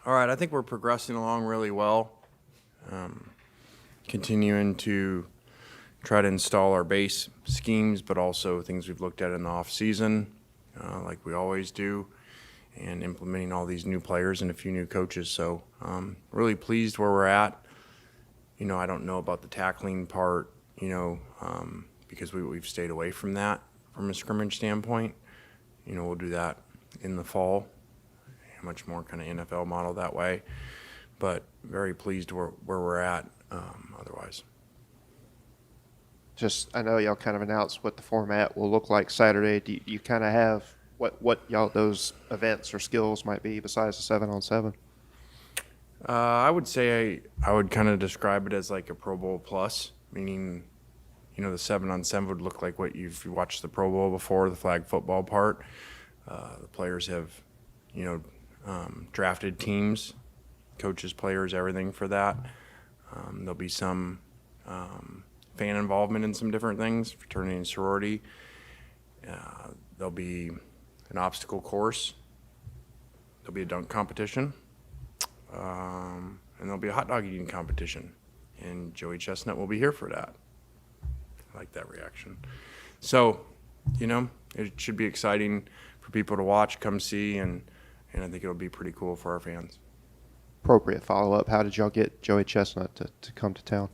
All right, I think we're progressing along really well. Continuing to try to install our base schemes, but also things we've looked at in the off season, like we always do, and implementing all these new players and a few new coaches. So really pleased where we're at. I don't know about the tackling part, because we've stayed away from that from a scrimmage standpoint. We'll do that in the fall, much more kind of NFL model that way. But very pleased where we're at otherwise. I know y'all kind of announced what the format will look like Saturday. Do you kind of have what y'all those events or skills might be besides the 7-on-7? I would say I would kind of describe it as like a Pro Bowl plus, meaning, the 7-on-7 would look like what you've watched the Pro Bowl before, the flag football part. The players have, drafted teams, coaches, players, everything for that. There'll be some fan involvement in some different things, fraternity and sorority. There'll be an obstacle course. There'll be a dunk competition. And there'll be a hot dog eating competition. And Joey Chestnut will be here for that. I like that reaction. So, it should be exciting for people to watch, come see, and I think it'll be pretty cool for our fans. Appropriate follow-up. How did y'all get Joey Chestnut to come to town?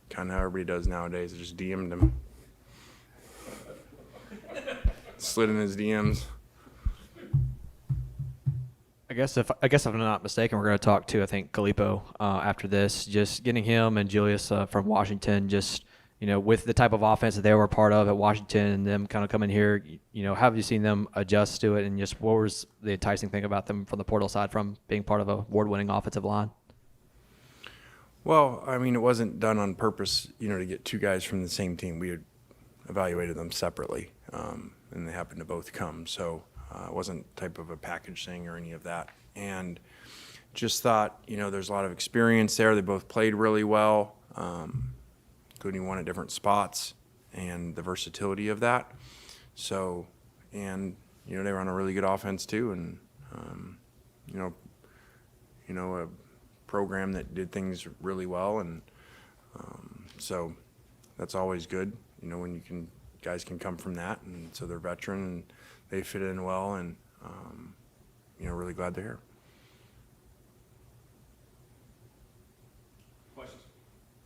Kind of how everybody does nowadays. I just DM'd him. Slid in his DMs. I guess if I'm not mistaken, we're going to talk to, I think, Kalipo after this. Just getting him and Julius from Washington, just with the type of offense that they were part of at Washington and them kind of coming here, how have you seen them adjust to it, and just what was the enticing thing about them from the portal side from being part of a award-winning offensive line? Well, it wasn't done on purpose, to get two guys from the same team. We had evaluated them separately, and they happened to both come. So it wasn't type of a package thing or any of that. And just thought, there's a lot of experience there. They both played really well, including one at different spots, and the versatility of that. So, and, they were on a really good offense too, and, a program that did things really well, and so that's always good, when guys can come from that, and so they're veteran and they fit in well, and really glad they're here.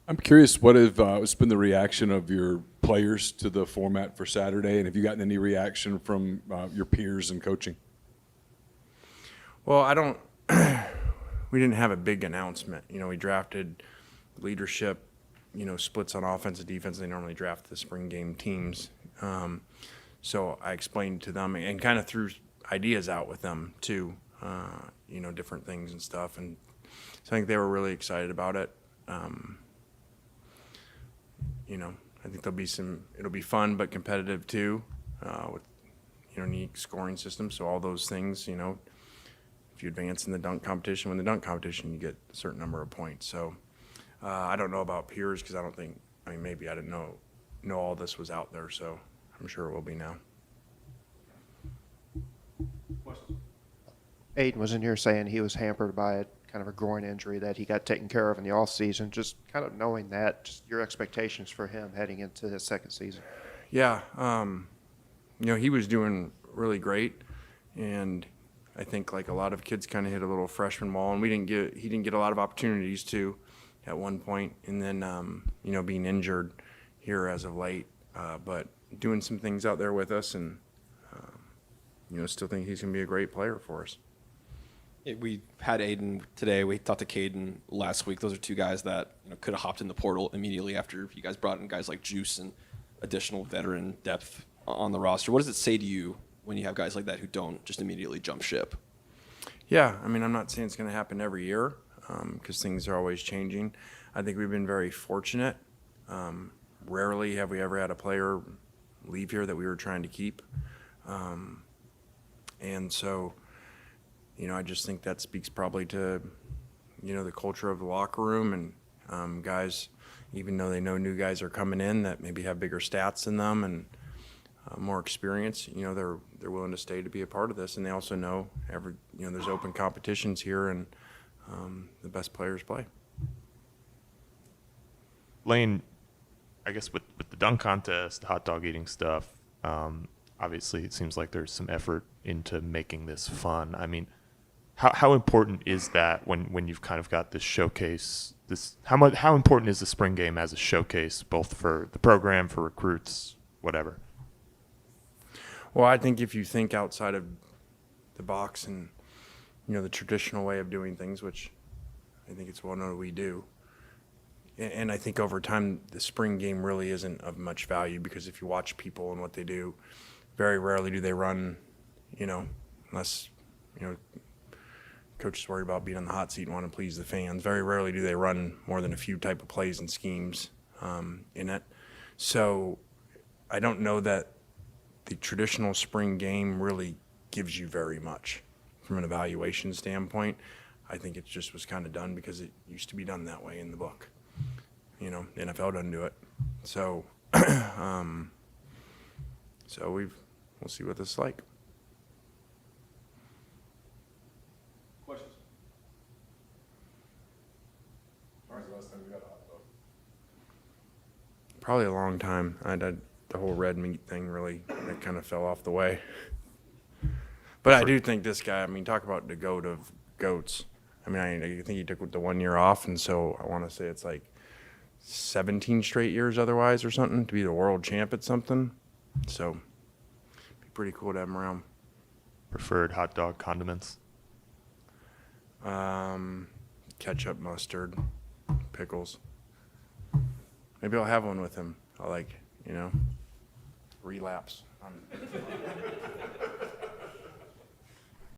I'm curious, what has been the reaction of your players to the format for Saturday, and have you gotten any reaction from your peers in coaching? Well, we didn't have a big announcement. We drafted leadership, splits on offense and defense. They normally draft the spring game teams. So I explained to them and kind of threw ideas out with them too, different things and stuff. And so I think they were really excited about it. I think it'll be fun but competitive too, with unique scoring systems. So all those things, if you advance in the dunk competition, win the dunk competition, you get a certain number of points. So I don't know about peers because maybe I didn't know all this was out there. So I'm sure it will be now. Aiden was in here saying he was hampered by kind of a groin injury that he got taken care of in the offseason. Just kind of knowing that, just your expectations for him heading into his second season. Yeah, he was doing really great, and I think like a lot of kids kind of hit a little freshman wall, and he didn't get a lot of opportunities to at one point, and then being injured here as of late, but doing some things out there with us, and still think he's going to be a great player for us. We had Aiden today. We talked to Caden last week. Those are two guys that could have hopped in the portal immediately after you guys brought in guys like Juice and additional veteran depth on the roster. What does it say to you when you have guys like that who don't just immediately jump ship? Yeah, I'm not saying it's going to happen every year because things are always changing. I think we've been very fortunate. Rarely have we ever had a player leave here that we were trying to keep. And so, I just think that speaks probably to, the culture of the locker room, and guys, even though they know new guys are coming in that maybe have bigger stats than them and more experience, they're willing to stay to be a part of this, and they also know there's open competitions here, and the best players play. Lane, I guess with the dunk contest, the hot dog eating stuff, obviously it seems like there's some effort into making this fun. I mean, how important is that when you've kind of got this showcase? How important is the spring game as a showcase, both for the program, for recruits, whatever? Well, I think if you think outside of the box and, the traditional way of doing things, which I think it's well known we do, and I think over time the spring game really isn't of much value, because if you watch people and what they do, very rarely do they run, unless, coaches worried about being on the hot seat and want to please the fans. Very rarely do they run more than a few type of plays and schemes in it. So I don't know that the traditional spring game really gives you very much from an evaluation standpoint. I think it just was kind of done because it used to be done that way in the book. The NFL doesn't do it. So, we'll see what this is like. Questions? When was the last time you had a hot dog? Probably a long time. The whole red meat thing really, that kind of fell off the way. But I do think this guy, talk about the goat of goats. I think he took the 1 year off, and so I want to say it's like 17 straight years otherwise or something to be the world champ at something. So it'd be pretty cool to have him around. Preferred hot dog condiments? Ketchup, mustard, pickles. Maybe I'll have one with him. I'll relapse on